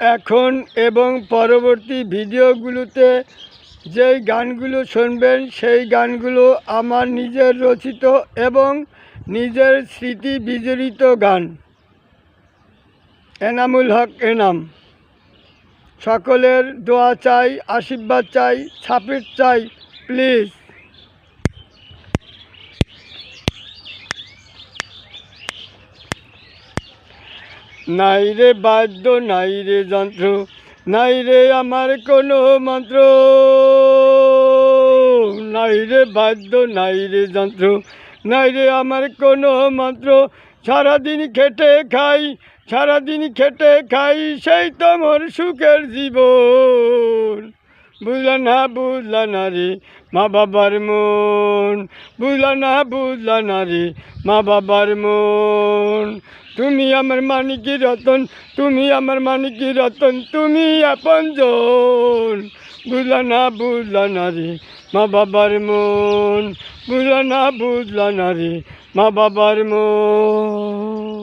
এখন এবং পরবর্তী ভিডিওগুলোতে যেই গানগুলো শুনবেন সেই গানগুলো আমার নিজের রচিত এবং নিজের স্মৃতি বিজড়িত গান। এনামুল হক এনাম। সকলের দোয়া চাই, আশীর্বাদ চাই, সাপোর্ট চাই, প্লিজ। নাই রে বাদ্য, নাই রে যন্ত্র, নাই রে আমার কোনো মন্ত্র, নাই রে বাদ্য, নাই রে যন্ত্র, নাই রে আমার কোনো মন্ত্র। সারাদিন খেটে খাই, সারাদিন খেটে খাই, সেই তো মোর সুখের জীবন। বুঝলা না রে মা বাবার মন, বুঝলা না রে মা বাবার মন। তুমি আমার মানিকী রতন, তুমি আমার মানিকী রতন, তুমি আপনজন। বুঝলা না রে মা বাবার মন, বুঝলা না রে মা বাবার মন।